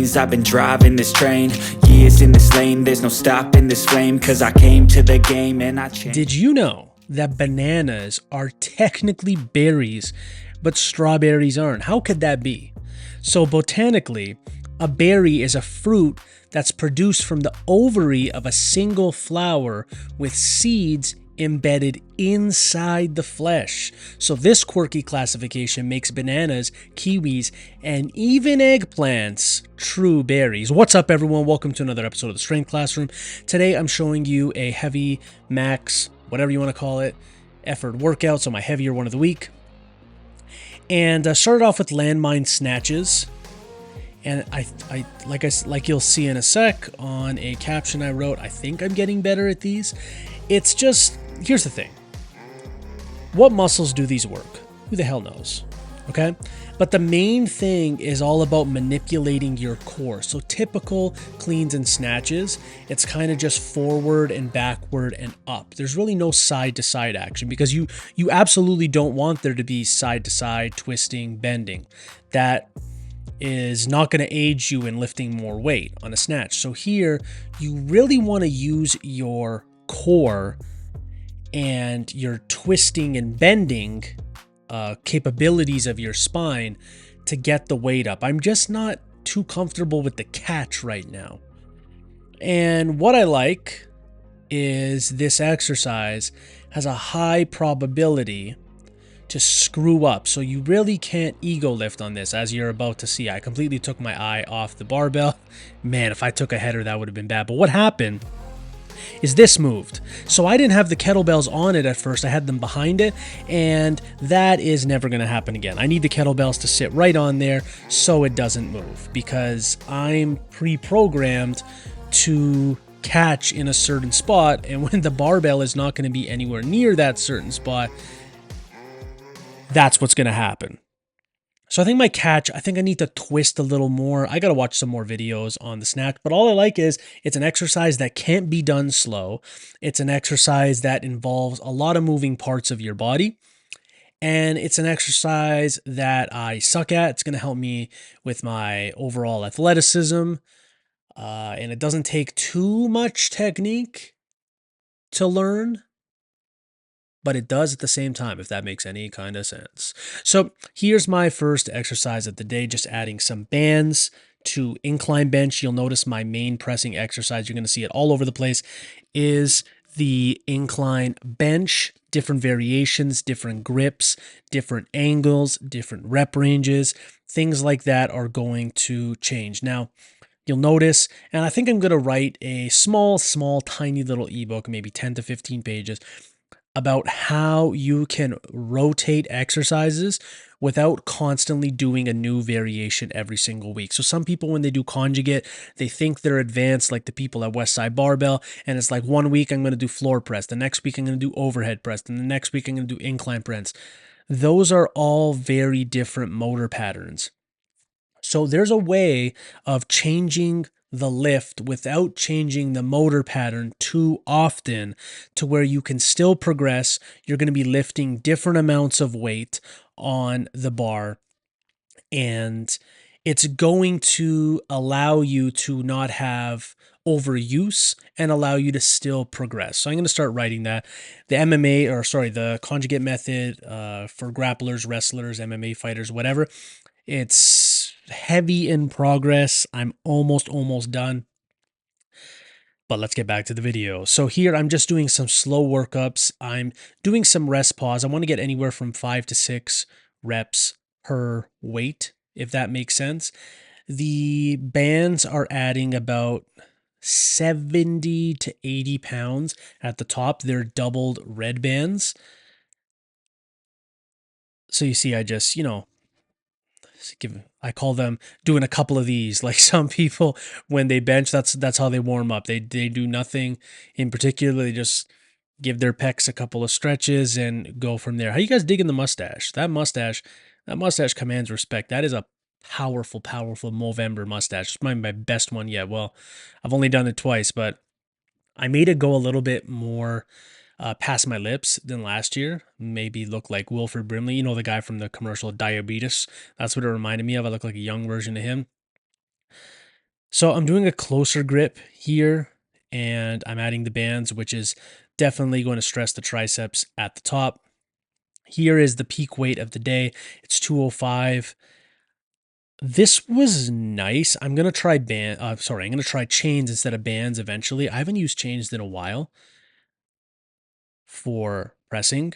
days I've been driving this train, years in this lane, there's no stopping this flame, cause I came to the game and I changed. Did you know that bananas are technically berries, but strawberries aren't? How could that be? So botanically, a berry is a fruit that's produced from the ovary of a single flower with seeds embedded inside the flesh. So this quirky classification makes bananas, kiwis, and even eggplants true berries. What's up, everyone? Welcome to another episode of the Strength Classroom. Today I'm showing you a heavy max, whatever you want to call it, effort workout, so my heavier one of the week. And I started off with landmine snatches. And like you'll see in a sec on a caption I wrote, I think I'm getting better at these. It's just, here's the thing. What muscles do these work? Who the hell knows? Okay? But the main thing is all about manipulating your core. So typical cleans and snatches, it's kind of just forward and backward and up. There's really no side to side action because you absolutely don't want there to be side to side twisting, bending. That is not going to aid you in lifting more weight on a snatch. So here, you really want to use your core and your twisting and bending capabilities of your spine to get the weight up. I'm just not too comfortable with the catch right now. And what I like is this exercise has a high probability to screw up. So you really can't ego lift on this, as you're about to see. I completely took my eye off the barbell. Man, if I took a header, that would have been bad. But what happened is this moved. So I didn't have the kettlebells on it at first. I had them behind it, and that is never going to happen again. I need the kettlebells to sit right on there so it doesn't move, because I'm pre-programmed to catch in a certain spot, and when the barbell is not going to be anywhere near that certain spot, that's what's going to happen. So I think my catch, I think I need to twist a little more. I got to watch some more videos on the snatch, but all I like is it's an exercise that can't be done slow. It's an exercise that involves a lot of moving parts of your body. And it's an exercise that I suck at. It's going to help me with my overall athleticism. And it doesn't take too much technique to learn, but it does at the same time, if that makes any kind of sense. So here's my first exercise of the day, just adding some bands to incline bench. You'll notice my main pressing exercise, you're going to see it all over the place, is the incline bench. Different variations, different grips, different angles, different rep ranges, things like that are going to change. Now, you'll notice, and I think I'm going to write a small, tiny little ebook, maybe 10 to 15 pages, about how you can rotate exercises without constantly doing a new variation every single week. So some people, when they do conjugate, they think they're advanced, like the people at Westside Barbell, and it's like 1 week I'm going to do floor press, the next week I'm going to do overhead press, and the next week I'm going to do incline press. Those are all very different motor patterns. So there's a way of changing the lift without changing the motor pattern too often to where you can still progress. You're going to be lifting different amounts of weight on the bar, and it's going to allow you to not have overuse and allow you to still progress. So I'm going to start writing that. The conjugate method for grapplers, wrestlers, MMA fighters, whatever. It's heavy in progress. I'm almost done. But let's get back to the video. So here I'm just doing some slow workups. I'm doing some rest pause. I want to get anywhere from 5 to 6 reps per weight, if that makes sense. The bands are adding about 70 to 80 pounds at the top. They're doubled red bands. So you see, I just, I call them doing a couple of these. Like some people, when they bench, that's how they warm up. They do nothing in particular. They just give their pecs a couple of stretches and go from there. How you guys digging the mustache? That mustache commands respect. That is a powerful Movember mustache. It's my best one yet. Well, I've only done it twice, but I made it go a little bit more past my lips than last year. Maybe look like Wilford Brimley, you know, the guy from the commercial Diabetes. That's what it reminded me of. I look like a young version of him. So I'm doing a closer grip here, and I'm adding the bands, which is definitely going to stress the triceps at the top. Here is the peak weight of the day. It's 205. This was nice. I'm gonna try I'm gonna try chains instead of bands eventually. I haven't used chains in a while for pressing.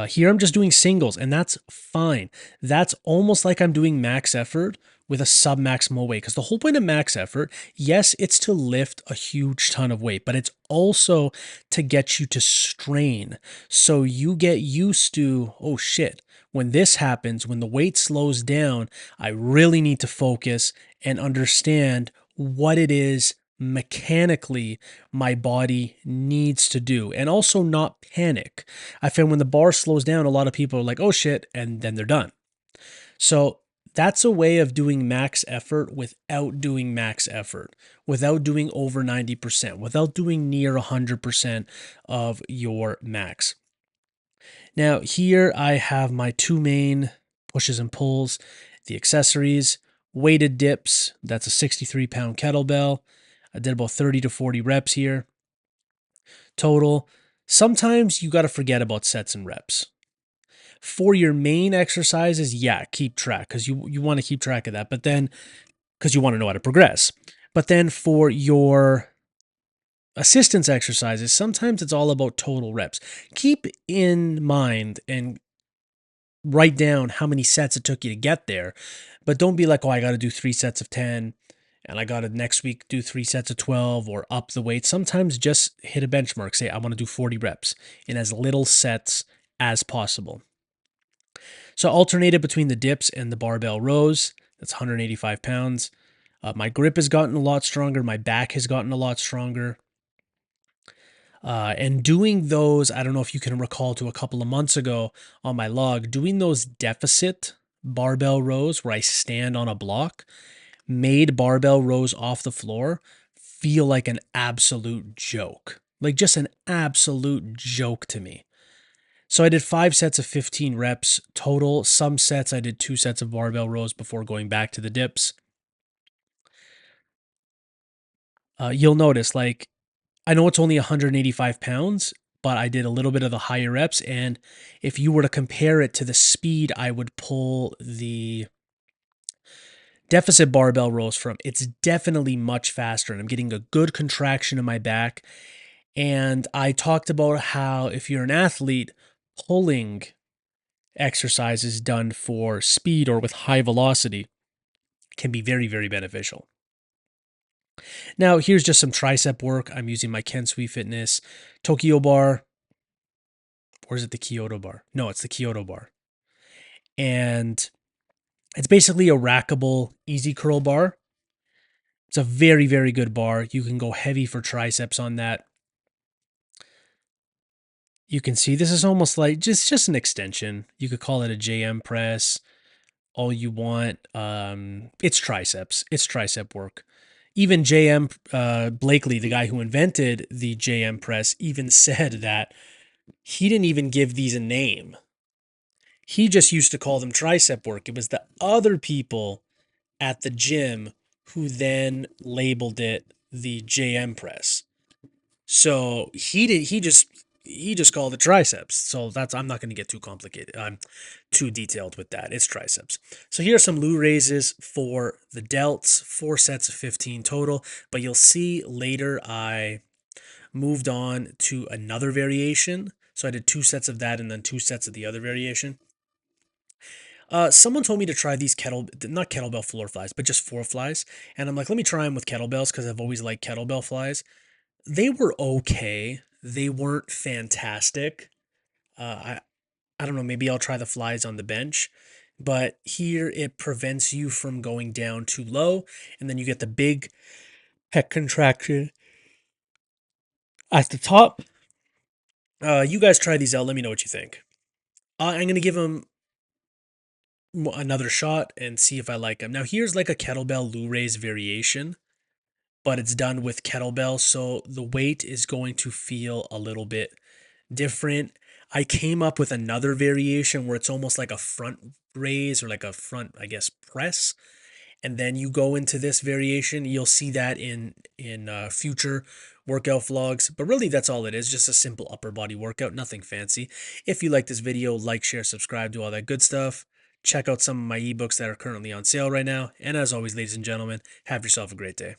Here I'm just doing singles, and that's fine. That's almost like I'm doing max effort with a sub-maximal weight. Because the whole point of max effort, yes, it's to lift a huge ton of weight, but it's also to get you to strain. So you get used to, oh shit, when this happens, when the weight slows down, I really need to focus and understand what it is mechanically my body needs to do, and also not panic. I found when the bar slows down, a lot of people are like, oh shit, and then they're done. So that's a way of doing max effort without doing max effort, without doing over 90%, without doing near 100% of your max. Now, here I have my two main pushes and pulls, the accessories, weighted dips. That's a 63-pound kettlebell. I did about 30 to 40 reps here total. Sometimes you got to forget about sets and reps. For your main exercises, yeah, keep track because you want to keep track of that. But then, because you want to know how to progress. But then for your assistance exercises, sometimes it's all about total reps. Keep in mind and write down how many sets it took you to get there. But don't be like, oh, I got to do 3 sets of 10 and I got to next week do 3 sets of 12 or up the weight. Sometimes just hit a benchmark. Say, I want to do 40 reps in as little sets as possible. So I alternated between the dips and the barbell rows. That's 185 pounds. My grip has gotten a lot stronger. My back has gotten a lot stronger. And doing those, I don't know if you can recall to a couple of months ago on my log, doing those deficit barbell rows where I stand on a block made barbell rows off the floor feel like an absolute joke. Like just an absolute joke to me. So I did 5 sets of 15 reps total. Some sets I did 2 sets of barbell rows before going back to the dips. You'll notice, like, I know it's only 185 pounds, but I did a little bit of the higher reps. And if you were to compare it to the speed I would pull the deficit barbell rows from, it's definitely much faster. And I'm getting a good contraction in my back. And I talked about how if you're an athlete, pulling exercises done for speed or with high velocity can be very, very beneficial. Now, here's just some tricep work. I'm using my Kensui Fitness Tokyo bar. Or is it the Kyoto bar? No, it's the Kyoto bar. And it's basically a rackable easy curl bar. It's a very, very good bar. You can go heavy for triceps on that. You can see this is almost like just an extension. You could call it a JM press, all you want. It's triceps. It's tricep work. Even JM Blakely, the guy who invented the JM press, even said that he didn't even give these a name. He just used to call them tricep work. It was the other people at the gym who then labeled it the JM press. So he just called it triceps. So that's I'm not going to get too complicated. I'm too detailed with that. It's triceps. So here are some Lou raises for the delts, 4 sets of 15 total. But you'll see later I moved on to another variation. So I did 2 sets of that and then 2 sets of the other variation. Someone told me to try these not kettlebell floor flies, but just floor flies. And I'm like, let me try them with kettlebells because I've always liked kettlebell flies. They were okay. They weren't fantastic. I don't know, maybe I'll try the flies on the bench. But here it prevents you from going down too low. And then you get the big pec contraction at the top. You guys try these out. Let me know what you think. I'm going to give them another shot and see if I like them. Now, here's like a kettlebell Lou raise variation, but it's done with kettlebell. So the weight is going to feel a little bit different. I came up with another variation where it's almost like a front raise or like a front, I guess, press. and then you go into this variation. You'll see that in future workout vlogs, but really that's all it is, just a simple upper body workout, nothing fancy. If you like this video, like, share, subscribe, do all that good stuff. Check out some of my ebooks that are currently on sale right now, and as always, ladies and gentlemen, have yourself a great day.